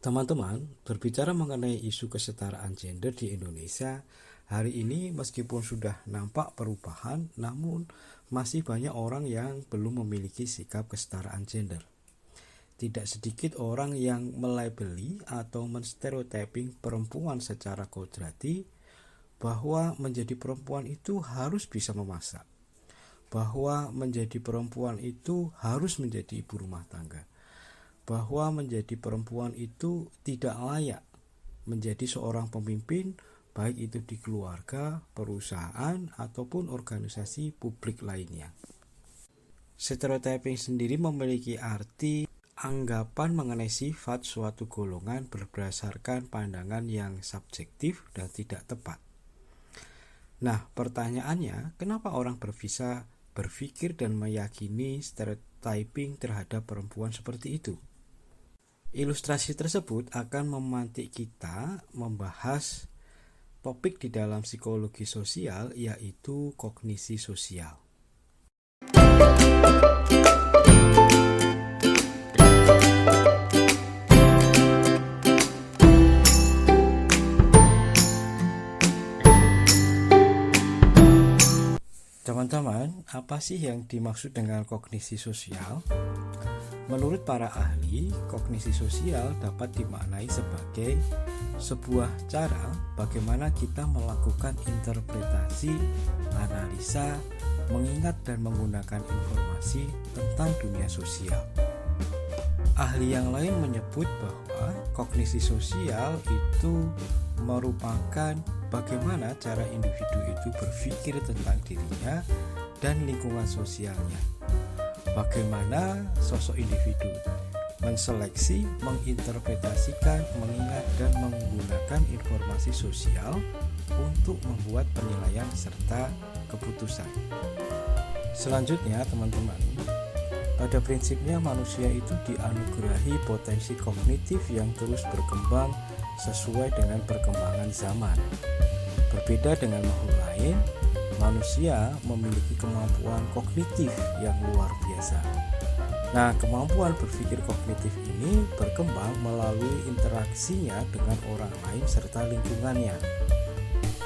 Teman-teman, berbicara mengenai isu kesetaraan gender di Indonesia, hari ini meskipun sudah nampak perubahan, namun masih banyak orang yang belum memiliki sikap kesetaraan gender. Tidak sedikit orang yang melabeli atau menstereotyping perempuan secara kodrati bahwa menjadi perempuan itu harus bisa memasak, bahwa menjadi perempuan itu harus menjadi ibu rumah tangga, bahwa menjadi perempuan itu tidak layak menjadi seorang pemimpin, baik itu di keluarga, perusahaan, ataupun organisasi publik lainnya. Stereotyping sendiri memiliki arti anggapan mengenai sifat suatu golongan berdasarkan pandangan yang subjektif dan tidak tepat. Nah, pertanyaannya, kenapa orang bisa berpikir dan meyakini stereotyping terhadap perempuan seperti itu? Ilustrasi tersebut akan memantik kita membahas topik di dalam psikologi sosial, yaitu kognisi sosial. Teman-teman, apa sih yang dimaksud dengan kognisi sosial? Menurut para ahli, kognisi sosial dapat dimaknai sebagai sebuah cara bagaimana kita melakukan interpretasi, analisa, mengingat dan menggunakan informasi tentang dunia sosial. Ahli yang lain menyebut bahwa kognisi sosial itu merupakan bagaimana cara individu itu berpikir tentang dirinya dan lingkungan sosialnya. Bagaimana sosok individu menseleksi, menginterpretasikan, mengingat, dan menggunakan informasi sosial untuk membuat penilaian serta keputusan. Selanjutnya, teman-teman, pada prinsipnya manusia itu dianugerahi potensi kognitif yang terus berkembang sesuai dengan perkembangan zaman. Berbeda dengan makhluk lain, manusia memiliki kemampuan kognitif yang luar biasa. Nah, kemampuan berpikir kognitif ini berkembang melalui interaksinya dengan orang lain serta lingkungannya.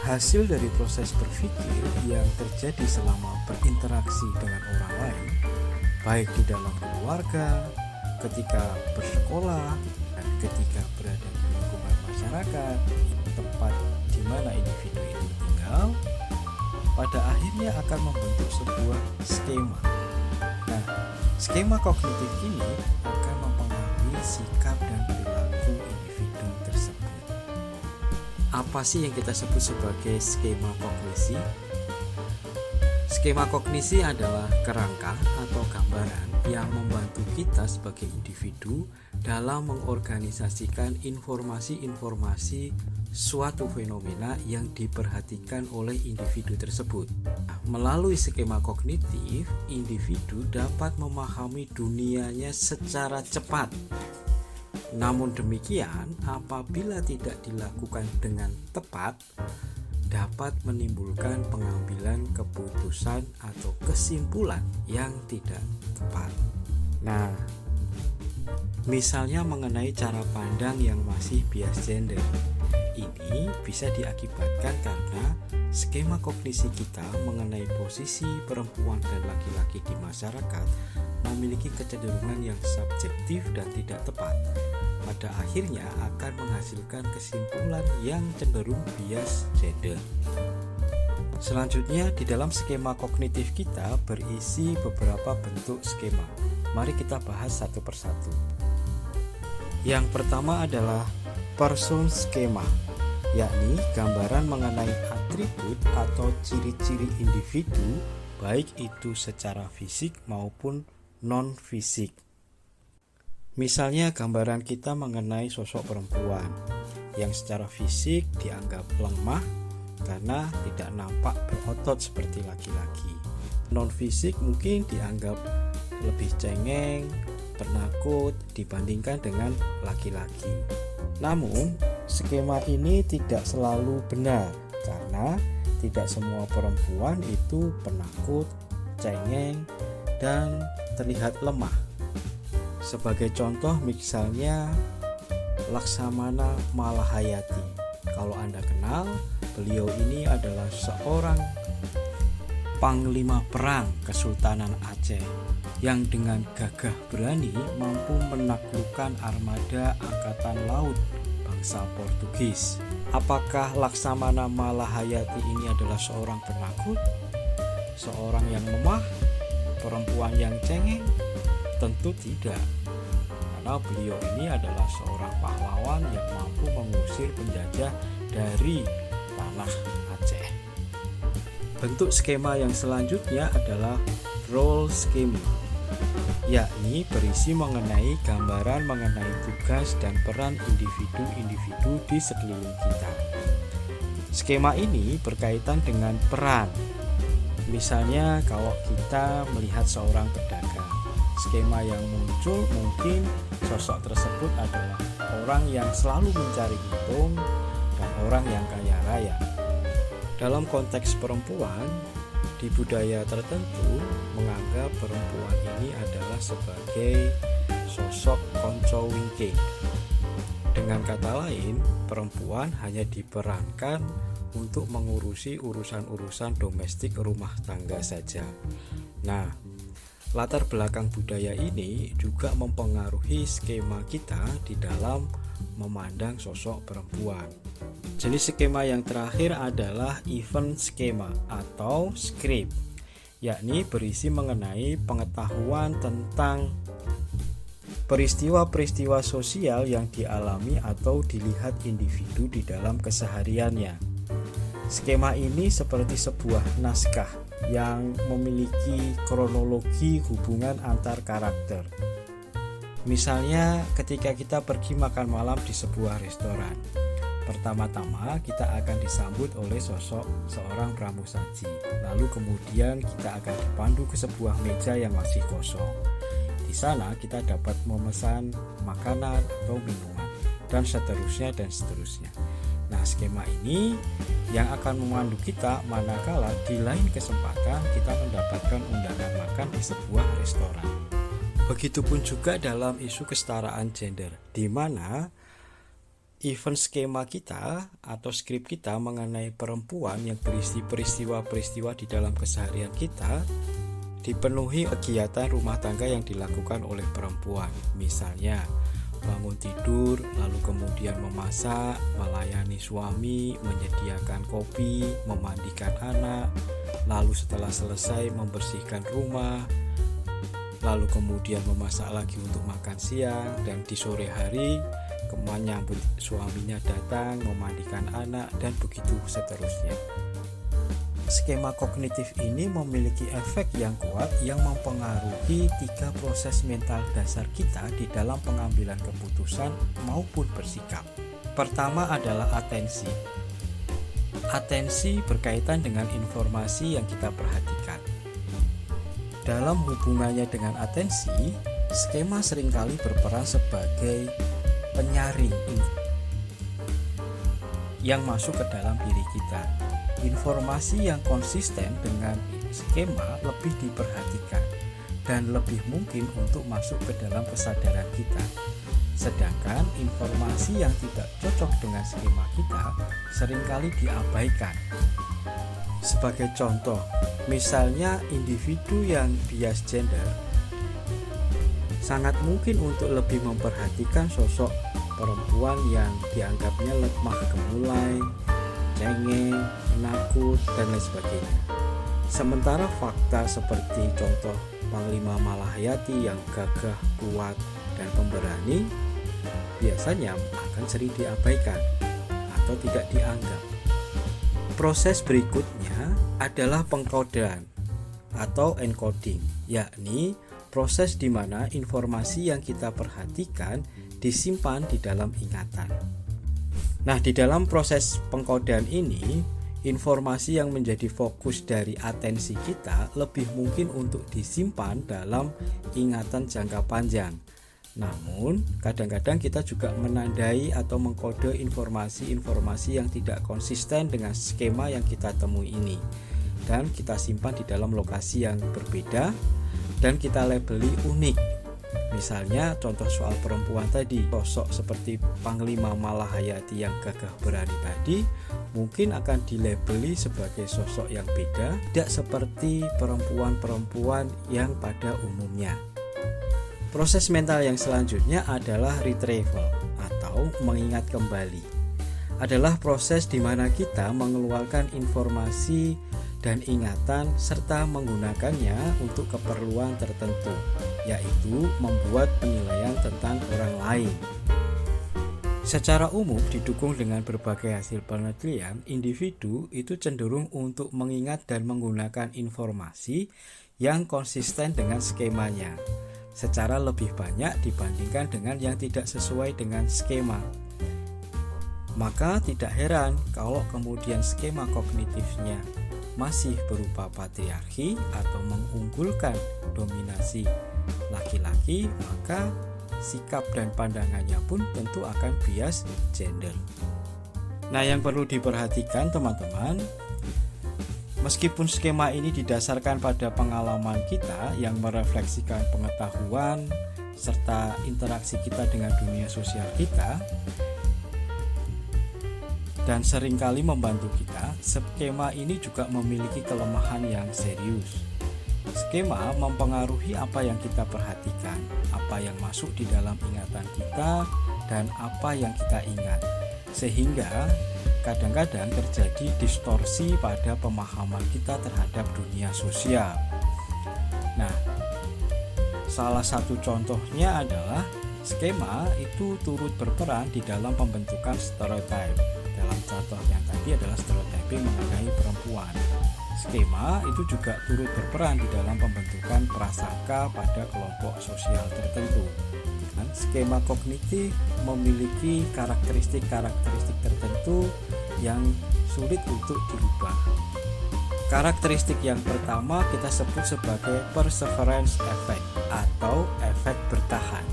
Hasil dari proses berpikir yang terjadi selama berinteraksi dengan orang lain, baik di dalam keluarga, ketika bersekolah, dan ketika berada di lingkungan masyarakat, tempat di mana individu itu tinggal, pada akhirnya akan membentuk sebuah skema. Nah, skema kognitif ini akan mempengaruhi sikap dan perilaku individu tersebut. Apa sih yang kita sebut sebagai skema kognisi? Skema kognisi adalah kerangka atau gambaran yang membantu kita sebagai individu dalam mengorganisasikan informasi-informasi suatu fenomena yang diperhatikan oleh individu tersebut. Melalui skema kognitif, individu dapat memahami dunianya secara cepat. Namun demikian, apabila tidak dilakukan dengan tepat, dapat menimbulkan pengambilan keputusan atau kesimpulan yang tidak tepat. Nah, misalnya mengenai cara pandang yang masih bias gender. Ini bisa diakibatkan karena skema kognisi kita mengenai posisi perempuan dan laki-laki di masyarakat memiliki kecenderungan yang subjektif dan tidak tepat. Pada akhirnya akan menghasilkan kesimpulan yang cenderung bias gender. Selanjutnya, di dalam skema kognitif kita berisi beberapa bentuk skema. Mari kita bahas satu persatu. Yang pertama adalah person skema, yakni gambaran mengenai atribut atau ciri-ciri individu, baik itu secara fisik maupun non-fisik. Misalnya gambaran kita mengenai sosok perempuan yang secara fisik dianggap lemah karena tidak nampak berotot seperti laki-laki. Non-fisik mungkin dianggap lebih cengeng, penakut dibandingkan dengan laki-laki. Namun, skema ini tidak selalu benar karena tidak semua perempuan itu penakut, cengeng, dan terlihat lemah. Sebagai contoh, misalnya Laksamana Malahayati. Kalau Anda kenal, beliau ini adalah seorang panglima perang Kesultanan Aceh yang dengan gagah berani mampu menaklukkan armada angkatan laut bangsa Portugis. Apakah Laksamana Malahayati ini adalah seorang penakut? Seorang yang lemah? Perempuan yang cengeng? Tentu tidak. Karena beliau ini adalah seorang pahlawan yang mampu mengusir penjajah dari tanah Aceh. Bentuk skema yang selanjutnya adalah role scheme, yakni berisi mengenai gambaran mengenai tugas dan peran individu-individu di sekeliling kita. Skema ini berkaitan dengan peran. Misalnya kalau kita melihat seorang pedagang, skema yang muncul mungkin sosok tersebut adalah orang yang selalu mencari untung dan orang yang kaya raya. Dalam konteks perempuan, di budaya tertentu menganggap perempuan ini adalah sebagai sosok konco wingking. Dengan kata lain, perempuan hanya diperankan untuk mengurusi urusan-urusan domestik rumah tangga saja. Nah, latar belakang budaya ini juga mempengaruhi skema kita di dalam memandang sosok perempuan. Jenis skema yang terakhir adalah event skema atau script, yakni berisi mengenai pengetahuan tentang peristiwa-peristiwa sosial yang dialami atau dilihat individu di dalam kesehariannya. Skema ini seperti sebuah naskah yang memiliki kronologi hubungan antar karakter. Misalnya ketika kita pergi makan malam di sebuah restoran, pertama-tama kita akan disambut oleh sosok seorang pramusaji. Lalu kemudian kita akan dipandu ke sebuah meja yang masih kosong. Di sana kita dapat memesan makanan atau minuman dan seterusnya dan seterusnya. Nah, skema ini yang akan memandu kita manakala di lain kesempatan kita mendapatkan undangan makan di sebuah restoran. Begitupun juga dalam isu kesetaraan gender, di mana event skema kita atau skrip kita mengenai perempuan yang berisi peristiwa-peristiwa di dalam keseharian kita dipenuhi kegiatan rumah tangga yang dilakukan oleh perempuan. Misalnya bangun tidur, lalu kemudian memasak, melayani suami, menyediakan kopi, memandikan anak, lalu setelah selesai membersihkan rumah, lalu kemudian memasak lagi untuk makan siang, dan di sore hari menyambut suaminya datang, memandikan anak, dan begitu seterusnya. Skema kognitif ini memiliki efek yang kuat yang mempengaruhi 3 proses mental dasar kita di dalam pengambilan keputusan maupun bersikap. Pertama adalah atensi. Atensi berkaitan dengan informasi yang kita perhatikan. Dalam hubungannya dengan atensi, skema seringkali berperan sebagai penyaring yang masuk ke dalam diri kita. Informasi yang konsisten dengan skema lebih diperhatikan dan lebih mungkin untuk masuk ke dalam kesadaran kita. Sedangkan informasi yang tidak cocok dengan skema kita seringkali diabaikan. Sebagai contoh, misalnya individu yang bias gender sangat mungkin untuk lebih memperhatikan sosok perempuan yang dianggapnya lemah gemulai, cengeng, penakut, dan lain sebagainya. Sementara fakta seperti contoh Panglima Malahayati yang gagah, kuat, dan pemberani biasanya akan sering diabaikan atau tidak dianggap. Proses berikutnya adalah pengkodean atau encoding, yakni proses di mana informasi yang kita perhatikan disimpan di dalam ingatan. Nah, di dalam proses pengkodean ini, informasi yang menjadi fokus dari atensi kita lebih mungkin untuk disimpan dalam ingatan jangka panjang. Namun, kadang-kadang kita juga menandai atau mengkode informasi-informasi yang tidak konsisten dengan skema yang kita temui ini, dan kita simpan di dalam lokasi yang berbeda dan kita labeli unik. Misalnya contoh soal perempuan tadi, sosok seperti Panglima Malahayati yang gagah berani tadi mungkin akan dilabeli sebagai sosok yang beda, tidak seperti perempuan-perempuan yang pada umumnya. Proses mental yang selanjutnya adalah retrieval atau mengingat kembali. Adalah proses di mana kita mengeluarkan informasi dan ingatan serta menggunakannya untuk keperluan tertentu, yaitu membuat penilaian tentang orang lain. Secara umum didukung dengan berbagai hasil penelitian, individu itu cenderung untuk mengingat dan menggunakan informasi yang konsisten dengan skemanya, secara lebih banyak dibandingkan dengan yang tidak sesuai dengan skema. Maka tidak heran kalau kemudian skema kognitifnya masih berupa patriarki atau mengunggulkan dominasi laki-laki, maka sikap dan pandangannya pun tentu akan bias gender. Nah, yang perlu diperhatikan teman-teman, meskipun skema ini didasarkan pada pengalaman kita yang merefleksikan pengetahuan serta interaksi kita dengan dunia sosial kita, dan seringkali membantu kita, skema ini juga memiliki kelemahan yang serius. Skema mempengaruhi apa yang kita perhatikan, apa yang masuk di dalam ingatan kita, dan apa yang kita ingat. Sehingga kadang-kadang terjadi distorsi pada pemahaman kita terhadap dunia sosial. Nah, salah satu contohnya adalah skema itu turut berperan di dalam pembentukan stereotip. Dalam contoh yang tadi adalah stereotyping mengenai perempuan. Skema itu juga turut berperan di dalam pembentukan prasangka pada kelompok sosial tertentu. Dan skema kognitif memiliki karakteristik tertentu yang sulit untuk dirubah. Karakteristik yang pertama kita sebut sebagai perseverance effect atau efek bertahan.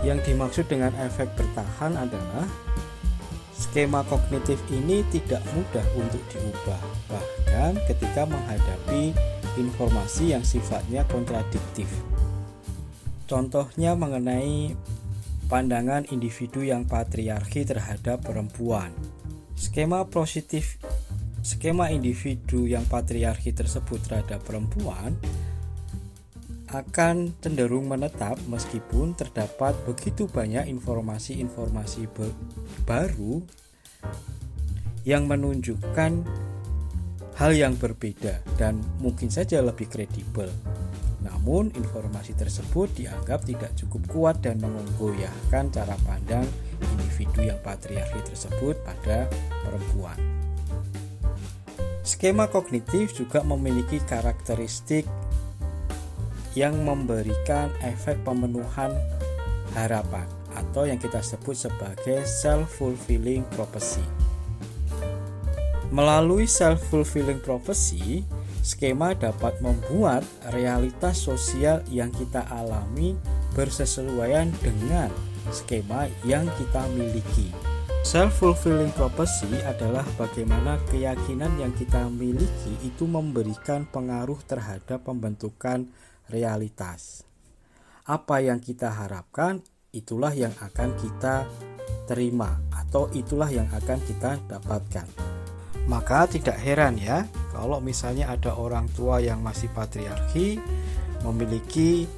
Yang dimaksud dengan efek bertahan adalah skema kognitif ini tidak mudah untuk diubah, bahkan ketika menghadapi informasi yang sifatnya kontradiktif. Contohnya mengenai pandangan individu yang patriarki terhadap perempuan. Skema individu yang patriarki tersebut terhadap perempuan akan cenderung menetap meskipun terdapat begitu banyak informasi-informasi baru yang menunjukkan hal yang berbeda dan mungkin saja lebih kredibel. Namun informasi tersebut dianggap tidak cukup kuat dan menggoyahkan cara pandang individu yang patriarki tersebut pada perempuan. Skema kognitif juga memiliki karakteristik yang memberikan efek pemenuhan harapan atau yang kita sebut sebagai self-fulfilling prophecy. Melalui self-fulfilling prophecy, skema dapat membuat realitas sosial yang kita alami bersesuaian dengan skema yang kita miliki. Self-fulfilling prophecy adalah bagaimana keyakinan yang kita miliki itu memberikan pengaruh terhadap pembentukan realitas. Apa yang kita harapkan, itulah yang akan kita terima atau itulah yang akan kita dapatkan. Maka tidak heran ya kalau misalnya ada orang tua yang masih patriarki memiliki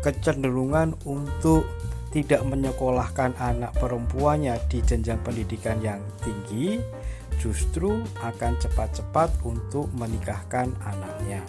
kecenderungan untuk tidak menyekolahkan anak perempuannya di jenjang pendidikan yang tinggi, justru akan cepat-cepat untuk menikahkan anaknya.